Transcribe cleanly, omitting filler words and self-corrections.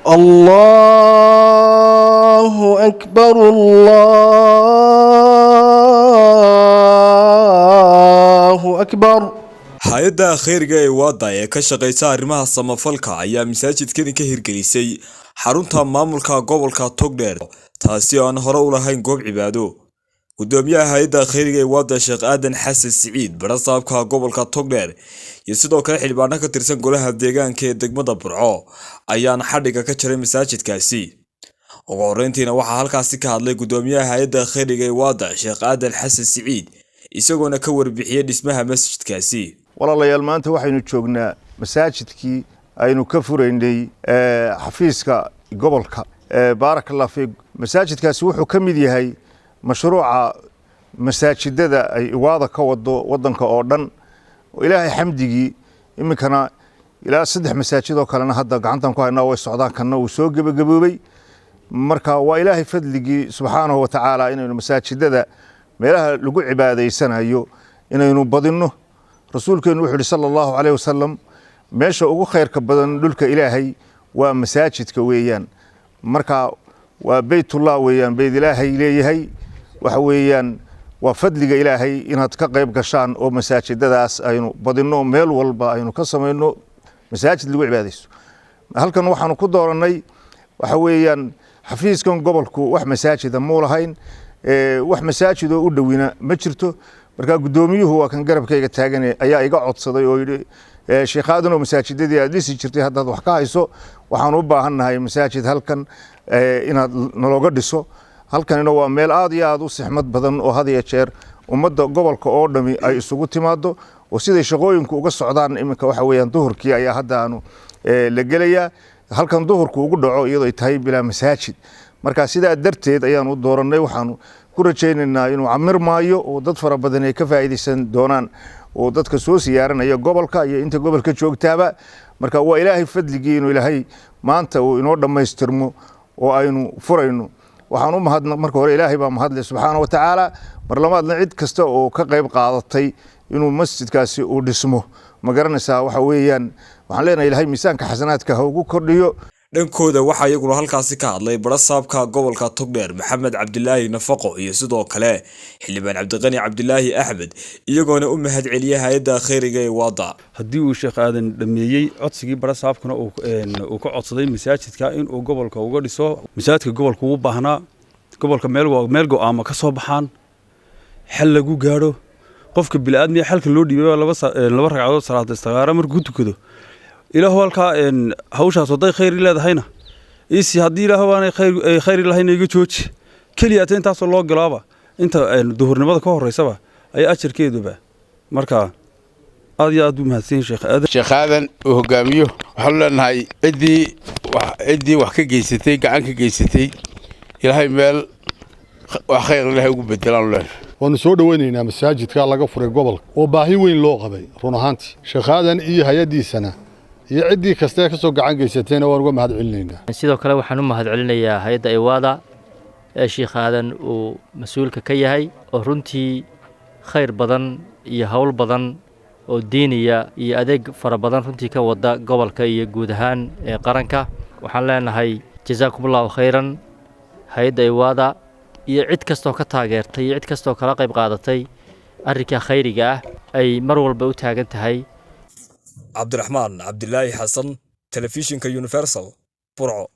الله أكبر الله أكبر. hay-adda khayriga ee Wada ee ka shaqeysa arrimaha samafalka ayaa masaajidkan ka hirgelisay xarunta maamulka gobolka Togdheer taasi oo aan hore u lahayn goob cibaado. gudoomiyaha hay-adda khayriga ee Wada Sheekh Aadan Xasan Siciid barasaabka gobolka Togdheer iyo sidoo kale xildhibaan ka tirsan golaha deegaanka ee degmada Burco ayaan xadhiga ka jaray masaajidkaasi. ugu horeyntiina waxaa halkaasi ka hadlay gudoomiyaha hay-adda khayriga ee Wada Sheekh Aadan Xasan Siciid isagoona ka warbixiyay dhismaha masjidkaasi. walaalayaal maanta waxaynu joognaa masaajidkii aynu ka furaynay xafiiska gobolka barakallahu fiik. masaajidkaasi wuxuu ka mid yahay mashruuca masaajidada ay Wada ka wado wadanka oo dhan. ilaahay xamdigii iminkana ilaa 3 masaajid oo kalena hadda gacantan ku haynaa way socdaan kana uu soo gabagaboobay. marka waa ilaahay fadligii subxaanahu wa ta'ala inaynu masaajidada meelaha lagu cibaadaysanayo inaynu badino. rasuulkeenu wuxuu sallallahu alayhi wasallam meesha ugu khayrka badan dhulka ilaahay waa masaajidka weeyaan. marka waa baytullah weeyaan, bayt ilaahay leeyahay waxa weeyaan waa fadliga ilaahay inaad ka qayb gashaan oo masaajidadaas aynu badino meel walba aynu ka sameeyno masaajid lagu cibaadaysto. halkan waxaanu ku dooranay waxa weeyaan xafiiskan gobolku wax masaajid ma lahayn, wax masaajid oo u dhawina ma jirto. marka gudoomiyuhu waa kan garabkayga taagan ayaa iga codsaday oo yiri Sheekh Aadan oo masaajidadii aad dhisi jirtay hadda wax ka hayso waxaan u baahanahay masaajid halkan inaad nalooga dhiso. halkanina waa meel aad iyo aad u saxmad badan oo had iyo jeer ummadda gobolka oo dhami ay isugu timaado oo siday shaqooyinku uga socdaan. iminka waxa weeyaan duhurkii ayaa hadda aanu la gelayaa halkan duhurku ugu dhaco iyadoo ay tahay bilaa masaajid. marka sidaa darteed ayaan u dooranay. waxaan ku rajaynaynaa inuu camir maayo oo dad fara badan ay ka faa'iideysan doonaan oo dadka soo siyaaranaya gobolka iyo inta gobolka joogtaaba. marka waa ilaahay fadligii inuu ilaahay maanta uu inoo dhameystirmo oo aynu furayno. waxaan u mahadnaq marka hore ilaahay baa mahadlay subxaanahu wa ta'ala. mar labaadna cid kasta oo ka qayb qaadatay inuu masjidkaasi uu dhismo ma garanaysaa waxa weeyaan waxaan leenahay ilaahay miisaanka xasanaadka ha ugu kordhiyo. dhankooda waxaa iyaguna halkaasi ka hadlay barasaabka gobolka Togdheer Maxamed Cabdilaahi Nafaqo iyo sidoo kale xildhibaan Cabdiqani Cabdilaahi Axmed iyagoona u mahad celiyay hay'adda khayriga ee Wada. haddii uu Sheekh Aadan dhameeyay codsigii barasaabkana uu ka codsaday masaajidka in uu gobolka uga dhiso masaajidka gobolka ugu baahnaa gobolka meel go'aamo ka soo baxaan xal lagu gaaro qofka bilaaadmiya xalka loo dhiibay laba ragcadood salaad istiqaara markuu tukado ilaahu halka hawshaas waday khayr leedahayna isi hadii ilaahu aan khayr lahayn iga jooji kaliya intaas loo galaaba inta duhurnimada ka horeysaba ay ajarkeeduba. marka aad iyo aad u mahadsan Sheekh Aadan oo hogaamiyo waxaan leenahay cidii wax ka geysatay gacan ka geysatay ilaahay meel wax khayr leh ugu bedelaan leh. waanu soo dhaweynaynaa masaajidka laga furay gobolka oo baahi weyn loo qabay run ahaantii. Sheekh Aadan iyo hay'adiisana iyo cidii kasta ka soo gacan geysatayna waan uga mahad celinaynaa. sidoo kale waxaan u mahad celinayaa hay'adda Wada ee Sheekh Aadan uu mas'uulka ka yahay oo runtii khayr badan iyo hawl badan oo diiniya iyo adeeg fara badan runtii ka wada gobolka iyo guud ahaan ee qaranka. waxaan leenahay jazaakumullahu khayran hay'adda Wada iyo cid kasta oo ka taageertay iyo cid kasta oo kala qayb qaadatay arrinka khayriga ah ay mar walba u taagan tahay. Cabdiraxmaan Cabdilaahi Xasan, Telefishinka Universal, Burco.